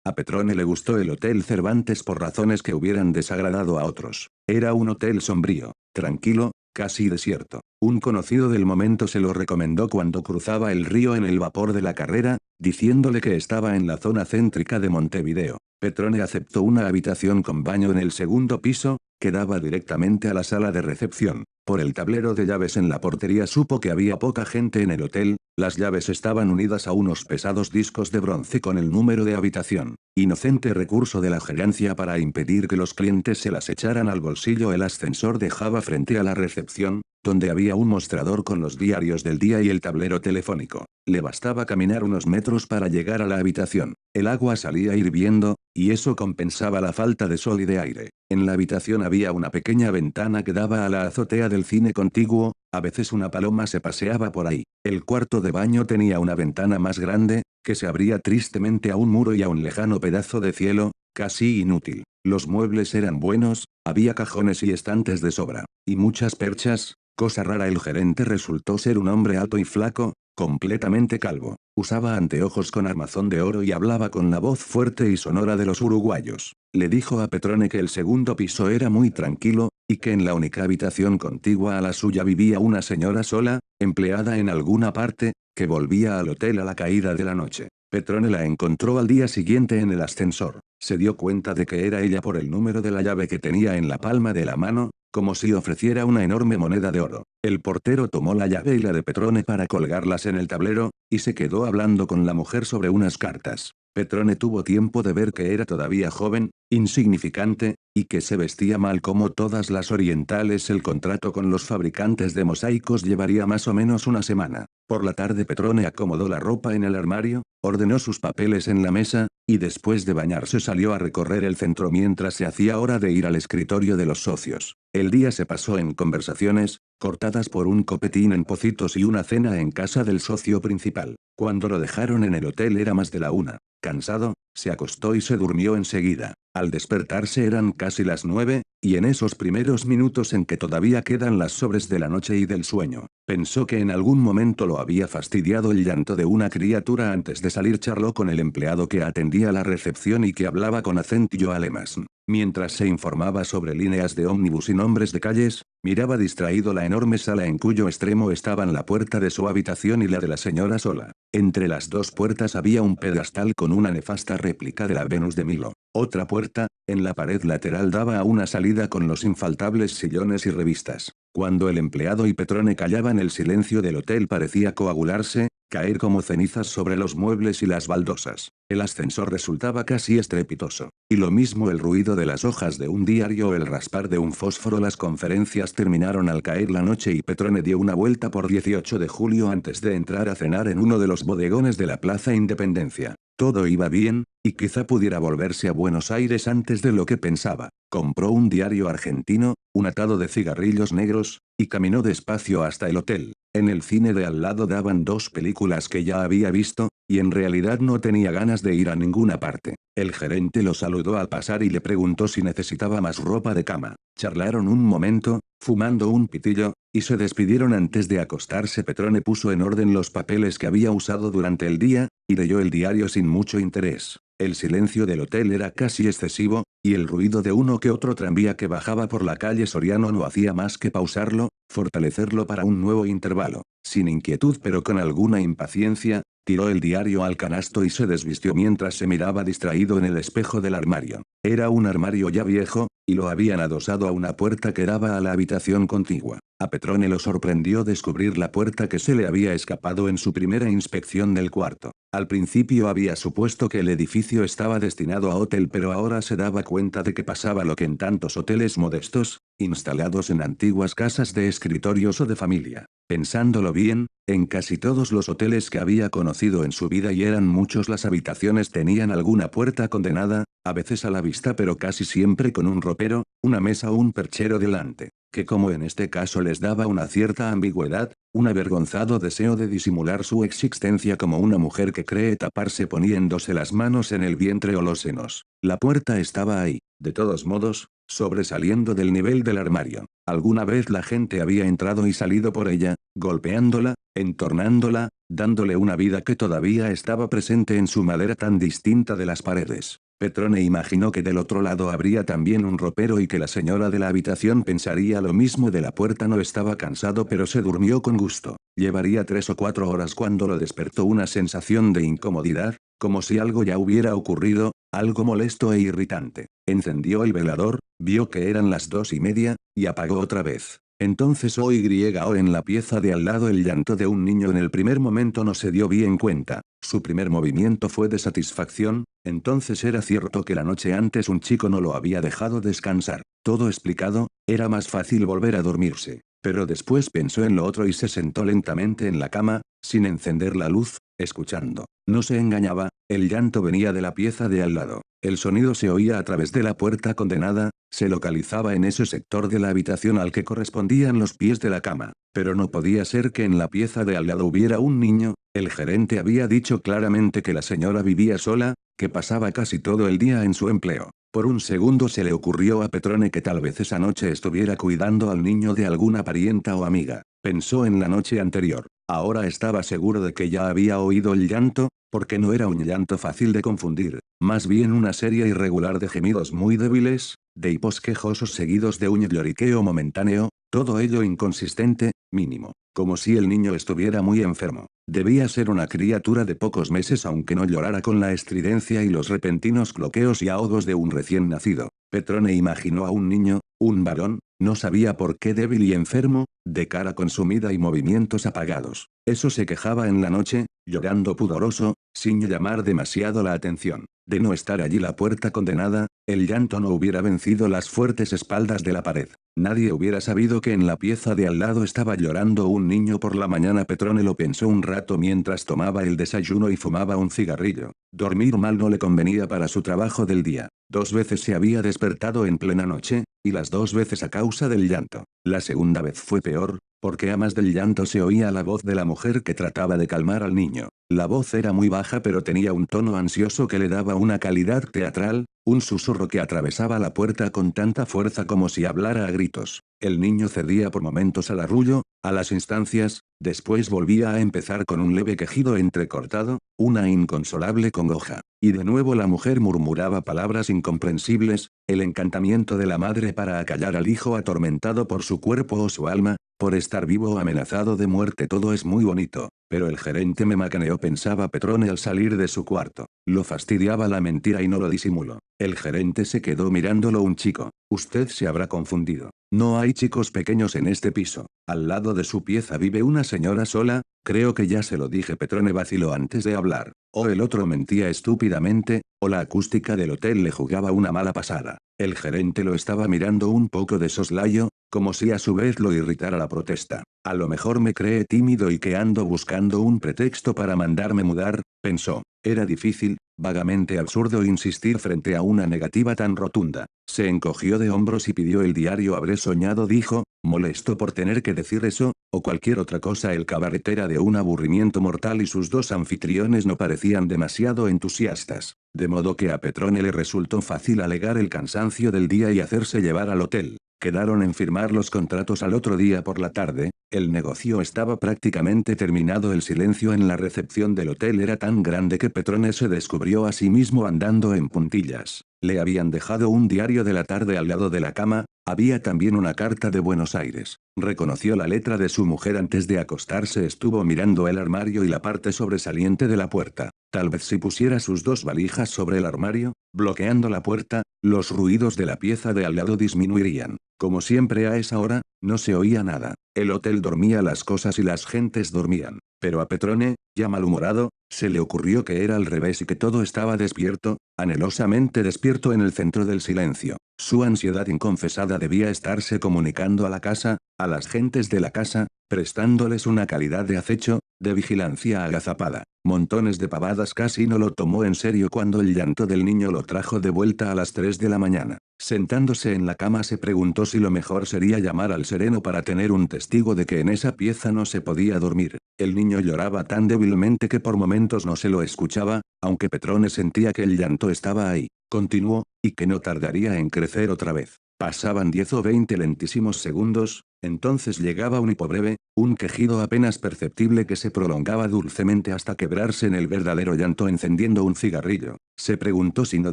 A Petrone le gustó el Hotel Cervantes por razones que hubieran desagradado a otros. Era un hotel sombrío, tranquilo, casi desierto. Un conocido del momento se lo recomendó cuando cruzaba el río en el vapor de la carrera, diciéndole que estaba en la zona céntrica de Montevideo. Petrone aceptó una habitación con baño en el segundo piso, que daba directamente a la sala de recepción. Por el tablero de llaves en la portería supo que había poca gente en el hotel, las llaves estaban unidas a unos pesados discos de bronce con el número de habitación. Inocente recurso de la gerencia para impedir que los clientes se las echaran al bolsillo. El ascensor dejaba frente a la recepción, donde había un mostrador con los diarios del día y el tablero telefónico. Le bastaba caminar unos metros para llegar a la habitación. El agua salía hirviendo, y eso compensaba la falta de sol y de aire. En la habitación había una pequeña ventana que daba a la azotea del cine contiguo, a veces una paloma se paseaba por ahí. El cuarto de baño tenía una ventana más grande, que se abría tristemente a un muro y a un lejano pedazo de cielo, casi inútil. Los muebles eran buenos, había cajones y estantes de sobra, y muchas perchas, cosa rara. El gerente resultó ser un hombre alto y flaco, completamente calvo. Usaba anteojos con armazón de oro y hablaba con la voz fuerte y sonora de los uruguayos. Le dijo a Petrone que el segundo piso era muy tranquilo, y que en la única habitación contigua a la suya vivía una señora sola, empleada en alguna parte, que volvía al hotel a la caída de la noche. Petrone la encontró al día siguiente en el ascensor. Se dio cuenta de que era ella por el número de la llave que tenía en la palma de la mano, como si ofreciera una enorme moneda de oro. El portero tomó la llave y la de Petrone para colgarlas en el tablero, y se quedó hablando con la mujer sobre unas cartas. Petrone tuvo tiempo de ver que era todavía joven, insignificante, y que se vestía mal como todas las orientales. El contrato con los fabricantes de mosaicos llevaría más o menos una semana. Por la tarde Petrone acomodó la ropa en el armario, ordenó sus papeles en la mesa, y después de bañarse salió a recorrer el centro mientras se hacía hora de ir al escritorio de los socios. El día se pasó en conversaciones, cortadas por un copetín en Pocitos y una cena en casa del socio principal. Cuando lo dejaron en el hotel era más de la una. Cansado, se acostó y se durmió enseguida. Al despertarse eran casi las 9, y en esos primeros minutos en que todavía quedan las sobres de la noche y del sueño, pensó que en algún momento lo había fastidiado el llanto de una criatura. Antes de salir charló con el empleado que atendía la recepción y que hablaba con acentillo alemán. Mientras se informaba sobre líneas de ómnibus y nombres de calles, miraba distraído la enorme sala en cuyo extremo estaban la puerta de su habitación y la de la señora sola. Entre las dos puertas había un pedestal con una nefasta réplica de la Venus de Milo. Otra puerta, en la pared lateral, daba a una salida con los infaltables sillones y revistas. Cuando el empleado y Petrone callaban, el silencio del hotel parecía coagularse, caer como cenizas sobre los muebles y las baldosas. El ascensor resultaba casi estrepitoso. Y lo mismo el ruido de las hojas de un diario o el raspar de un fósforo. Las conferencias terminaron al caer la noche y Petrone dio una vuelta por 18 de julio antes de entrar a cenar en uno de los bodegones de la Plaza Independencia. Todo iba bien, y quizá pudiera volverse a Buenos Aires antes de lo que pensaba. Compró un diario argentino, un atado de cigarrillos negros, y caminó despacio hasta el hotel. En el cine de al lado daban dos películas que ya había visto, y en realidad no tenía ganas de ir a ninguna parte. El gerente lo saludó al pasar y le preguntó si necesitaba más ropa de cama. Charlaron un momento, fumando un pitillo, y se despidieron antes de acostarse. Petrone puso en orden los papeles que había usado durante el día, y leyó el diario sin mucho interés. El silencio del hotel era casi excesivo, y el ruido de uno que otro tranvía que bajaba por la calle Soriano no hacía más que pausarlo, fortalecerlo para un nuevo intervalo. Sin inquietud pero con alguna impaciencia, tiró el diario al canasto y se desvistió mientras se miraba distraído en el espejo del armario. Era un armario ya viejo, y lo habían adosado a una puerta que daba a la habitación contigua. A Petrone lo sorprendió descubrir la puerta que se le había escapado en su primera inspección del cuarto. Al principio había supuesto que el edificio estaba destinado a hotel, pero ahora se daba cuenta de que pasaba lo que en tantos hoteles modestos, instalados en antiguas casas de escritorios o de familia. Pensándolo bien, en casi todos los hoteles que había conocido en su vida, y eran muchos, las habitaciones tenían alguna puerta condenada, a veces a la vista pero casi siempre con un ropero, una mesa o un perchero delante, que como en este caso les daba una cierta ambigüedad, un avergonzado deseo de disimular su existencia como una mujer que cree taparse poniéndose las manos en el vientre o los senos. La puerta estaba ahí. De todos modos, sobresaliendo del nivel del armario. Alguna vez la gente había entrado y salido por ella, golpeándola, entornándola, dándole una vida que todavía estaba presente en su madera tan distinta de las paredes. Petrone imaginó que del otro lado habría también un ropero y que la señora de la habitación pensaría lo mismo de la puerta. No estaba cansado pero se durmió con gusto. Llevaría 3 o 4 horas cuando lo despertó una sensación de incomodidad, como si algo ya hubiera ocurrido, algo molesto e irritante. Encendió el velador, vio que eran las 2:30, y apagó otra vez. Entonces oyó en la pieza de al lado el llanto de un niño. En el primer momento no se dio bien cuenta. Su primer movimiento fue de satisfacción, entonces era cierto que la noche antes un chico no lo había dejado descansar. Todo explicado, era más fácil volver a dormirse. Pero después pensó en lo otro y se sentó lentamente en la cama, sin encender la luz, escuchando. No se engañaba, el llanto venía de la pieza de al lado. El sonido se oía a través de la puerta condenada, se localizaba en ese sector de la habitación al que correspondían los pies de la cama. Pero no podía ser que en la pieza de al lado hubiera un niño. El gerente había dicho claramente que la señora vivía sola, que pasaba casi todo el día en su empleo. Por un segundo se le ocurrió a Petrone que tal vez esa noche estuviera cuidando al niño de alguna parienta o amiga. Pensó en la noche anterior. Ahora estaba seguro de que ya había oído el llanto, porque no era un llanto fácil de confundir, más bien una serie irregular de gemidos muy débiles, de hipos quejosos seguidos de un lloriqueo momentáneo, todo ello inconsistente, mínimo, como si el niño estuviera muy enfermo. Debía ser una criatura de pocos meses aunque no llorara con la estridencia y los repentinos cloqueos y ahogos de un recién nacido. Petrone imaginó a un niño, un varón, no sabía por qué débil y enfermo, de cara consumida y movimientos apagados. Eso se quejaba en la noche, llorando pudoroso, sin llamar demasiado la atención. De no estar allí la puerta condenada, el llanto no hubiera vencido las fuertes espaldas de la pared. Nadie hubiera sabido que en la pieza de al lado estaba llorando un niño por la mañana. Petrone lo pensó un rato mientras tomaba el desayuno y fumaba un cigarrillo. Dormir mal no le convenía para su trabajo del día. 2 veces se había despertado en plena noche, y las 2 veces a causa del llanto. La segunda vez fue peor, porque a más del llanto se oía la voz de la mujer que trataba de calmar al niño. La voz era muy baja pero tenía un tono ansioso que le daba una calidad teatral, un susurro que atravesaba la puerta con tanta fuerza como si hablara a gritos. El niño cedía por momentos al arrullo, a las instancias, después volvía a empezar con un leve quejido entrecortado, una inconsolable congoja. Y de nuevo la mujer murmuraba palabras incomprensibles, el encantamiento de la madre para acallar al hijo atormentado por su cuerpo o su alma, por estar vivo o amenazado de muerte. Todo es muy bonito, pero el gerente me macaneó, pensaba Petrone al salir de su cuarto. Lo fastidiaba la mentira y no lo disimuló. El gerente se quedó mirándolo. Un chico. Usted se habrá confundido. No hay chicos pequeños en este piso. Al lado de su pieza vive una señora sola, creo que ya se lo dije. Petrone vaciló antes de hablar. O el otro mentía estúpidamente, o la acústica del hotel le jugaba una mala pasada. El gerente lo estaba mirando un poco de soslayo, como si a su vez lo irritara la protesta. A lo mejor me cree tímido y que ando buscando un pretexto para mandarme mudar, pensó. Era difícil, vagamente absurdo insistir frente a una negativa tan rotunda. Se encogió de hombros y pidió el diario. Habré soñado, dijo, molesto por tener que decir eso, o cualquier otra cosa. El cabaret era de un aburrimiento mortal y sus 2 anfitriones no parecían demasiado entusiastas. De modo que a Petrone le resultó fácil alegar el cansancio del día y hacerse llevar al hotel. Quedaron en firmar los contratos al otro día por la tarde, el negocio estaba prácticamente terminado. El silencio en la recepción del hotel era tan grande que Petrone se descubrió a sí mismo andando en puntillas. Le habían dejado un diario de la tarde al lado de la cama, había también una carta de Buenos Aires. Reconoció la letra de su mujer antes de acostarse. Estuvo mirando el armario y la parte sobresaliente de la puerta. Tal vez si pusiera sus 2 valijas sobre el armario, bloqueando la puerta, los ruidos de la pieza de al lado disminuirían. Como siempre a esa hora, no se oía nada. El hotel dormía las cosas y las gentes dormían. Pero a Petrone, ya malhumorado, se le ocurrió que era al revés y que todo estaba despierto, anhelosamente despierto en el centro del silencio. Su ansiedad inconfesada debía estarse comunicando a la casa, a las gentes de la casa, prestándoles una calidad de acecho, de vigilancia agazapada. Montones de pavadas. Casi no lo tomó en serio cuando el llanto del niño lo trajo de vuelta a las 3 de la mañana. Sentándose en la cama se preguntó si lo mejor sería llamar al sereno para tener un testigo de que en esa pieza no se podía dormir. El niño lloraba tan débilmente que por momentos no se lo escuchaba, aunque Petrone sentía que el llanto estaba ahí. Continuó, y que no tardaría en crecer otra vez. Pasaban 10 o 20 lentísimos segundos, entonces llegaba un hipo breve, un quejido apenas perceptible que se prolongaba dulcemente hasta quebrarse en el verdadero llanto encendiendo un cigarrillo. Se preguntó si no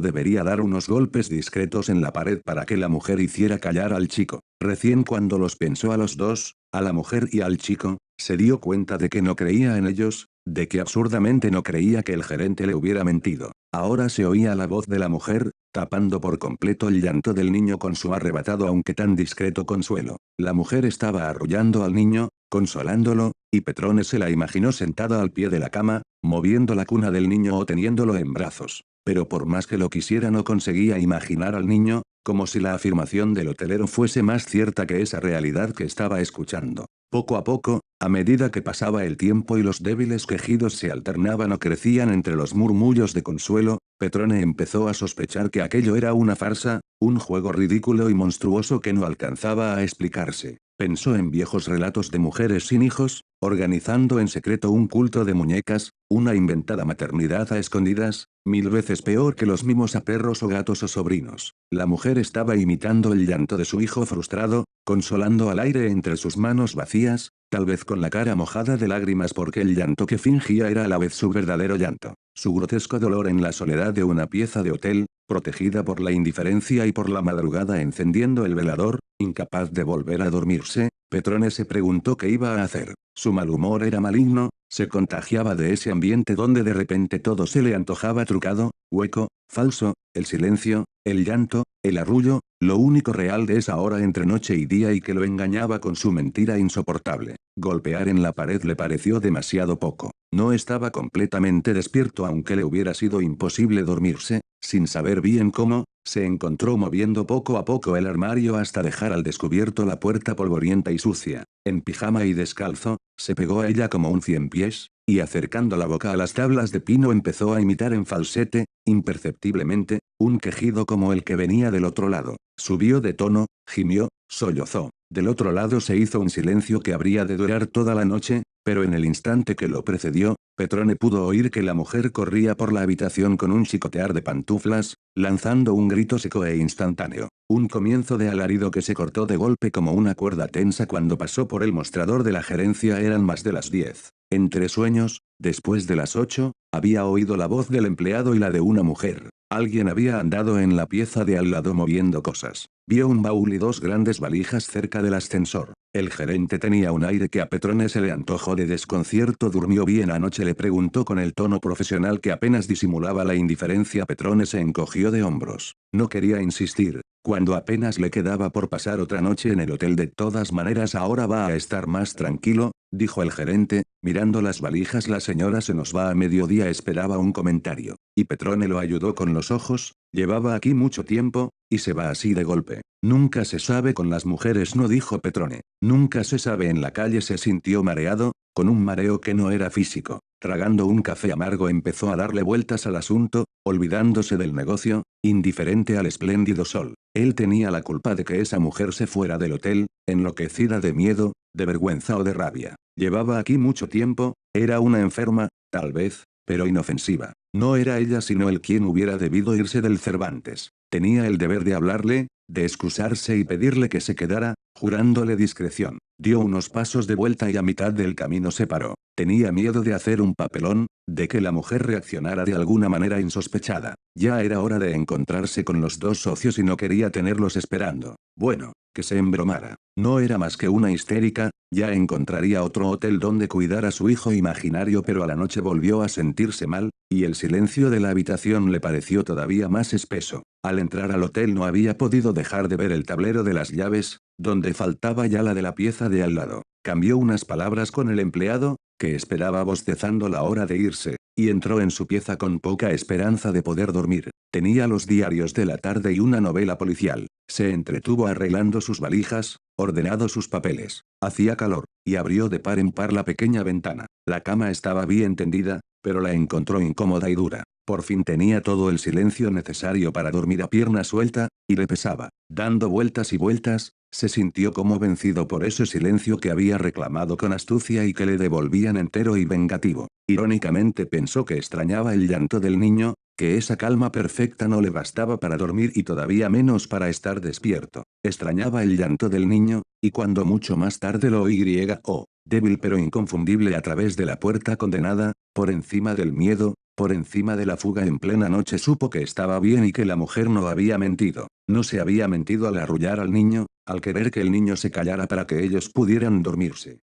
debería dar unos golpes discretos en la pared para que la mujer hiciera callar al chico. Recién cuando los pensó a los dos, a la mujer y al chico, se dio cuenta de que no creía en ellos, de que absurdamente no creía que el gerente le hubiera mentido. Ahora se oía la voz de la mujer, tapando por completo el llanto del niño con su arrebatado aunque tan discreto consuelo. La mujer estaba arrullando al niño, consolándolo, y Petrone se la imaginó sentada al pie de la cama, moviendo la cuna del niño o teniéndolo en brazos. Pero por más que lo quisiera no conseguía imaginar al niño, como si la afirmación del hotelero fuese más cierta que esa realidad que estaba escuchando. Poco a poco, a medida que pasaba el tiempo y los débiles quejidos se alternaban o crecían entre los murmullos de consuelo, Petrone empezó a sospechar que aquello era una farsa, un juego ridículo y monstruoso que no alcanzaba a explicarse. Pensó en viejos relatos de mujeres sin hijos, organizando en secreto un culto de muñecas, una inventada maternidad a escondidas, 1000 veces peor que los mimos a perros o gatos o sobrinos. La mujer estaba imitando el llanto de su hijo frustrado, consolando al aire entre sus manos vacías, tal vez con la cara mojada de lágrimas porque el llanto que fingía era a la vez su verdadero llanto. Su grotesco dolor en la soledad de una pieza de hotel, protegida por la indiferencia y por la madrugada encendiendo el velador, incapaz de volver a dormirse, Petrone se preguntó qué iba a hacer. Su mal humor era maligno, se contagiaba de ese ambiente donde de repente todo se le antojaba trucado, hueco, falso, el silencio, el llanto, el arrullo, lo único real de esa hora entre noche y día y que lo engañaba con su mentira insoportable. Golpear en la pared le pareció demasiado poco. No estaba completamente despierto aunque le hubiera sido imposible dormirse, sin saber bien cómo, se encontró moviendo poco a poco el armario hasta dejar al descubierto la puerta polvorienta y sucia. En pijama y descalzo, se pegó a ella como un ciempiés, y acercando la boca a las tablas de pino empezó a imitar en falsete, imperceptiblemente, un quejido como el que venía del otro lado. Subió de tono, gimió, sollozó. Del otro lado se hizo un silencio que habría de durar toda la noche, pero en el instante que lo precedió, Petrone pudo oír que la mujer corría por la habitación con un chicotear de pantuflas, lanzando un grito seco e instantáneo. Un comienzo de alarido que se cortó de golpe como una cuerda tensa cuando pasó por el mostrador de la gerencia. Eran más de las 10. Entre sueños, después de las 8, había oído la voz del empleado y la de una mujer. Alguien había andado en la pieza de al lado moviendo cosas. Vio un baúl y 2 grandes valijas cerca del ascensor. El gerente tenía un aire que a Petrone se le antojó de desconcierto. ¿Durmió bien anoche?, le preguntó con el tono profesional que apenas disimulaba la indiferencia. Petrone se encogió de hombros. No quería insistir. Cuando apenas le quedaba por pasar otra noche en el hotel. De todas maneras ahora va a estar más tranquilo, dijo el gerente, mirando las valijas. La señora se nos va a mediodía. Esperaba un comentario. Y Petrone lo ayudó con los ojos. Llevaba aquí mucho tiempo, y se va así de golpe. Nunca se sabe con las mujeres, no, dijo Petrone. Nunca se sabe. En la calle se sintió mareado, con un mareo que no era físico. Tragando un café amargo empezó a darle vueltas al asunto, olvidándose del negocio, indiferente al espléndido sol. Él tenía la culpa de que esa mujer se fuera del hotel, enloquecida de miedo, de vergüenza o de rabia. Llevaba aquí mucho tiempo, era una enferma, tal vez, pero inofensiva. No era ella sino él quien hubiera debido irse del Cervantes. Tenía el deber de hablarle, de excusarse y pedirle que se quedara, jurándole discreción. Dio unos pasos de vuelta y a mitad del camino se paró. Tenía miedo de hacer un papelón, de que la mujer reaccionara de alguna manera insospechada. Ya era hora de encontrarse con los 2 socios y no quería tenerlos esperando. Bueno, que se embromara. No era más que una histérica, ya encontraría otro hotel donde cuidar a su hijo imaginario. Pero a la noche volvió a sentirse mal, y el silencio de la habitación le pareció todavía más espeso. Al entrar al hotel no había podido dejar de ver el tablero de las llaves, donde faltaba ya la de la pieza de al lado. Cambió unas palabras con el empleado, que esperaba bostezando la hora de irse, y entró en su pieza con poca esperanza de poder dormir. Tenía los diarios de la tarde y una novela policial. Se entretuvo arreglando sus valijas, ordenando sus papeles. Hacía calor, y abrió de par en par la pequeña ventana. La cama estaba bien tendida, pero la encontró incómoda y dura. Por fin tenía todo el silencio necesario para dormir a pierna suelta, y le pesaba. Dando vueltas y vueltas, se sintió como vencido por ese silencio que había reclamado con astucia y que le devolvían entero y vengativo. Irónicamente pensó que extrañaba el llanto del niño, que esa calma perfecta no le bastaba para dormir y todavía menos para estar despierto. Extrañaba el llanto del niño, y cuando mucho más tarde lo oyó, débil pero inconfundible a través de la puerta condenada, por encima del miedo, por encima de la fuga en plena noche supo que estaba bien y que la mujer no había mentido. No se había mentido al arrullar al niño, al querer que el niño se callara para que ellos pudieran dormirse.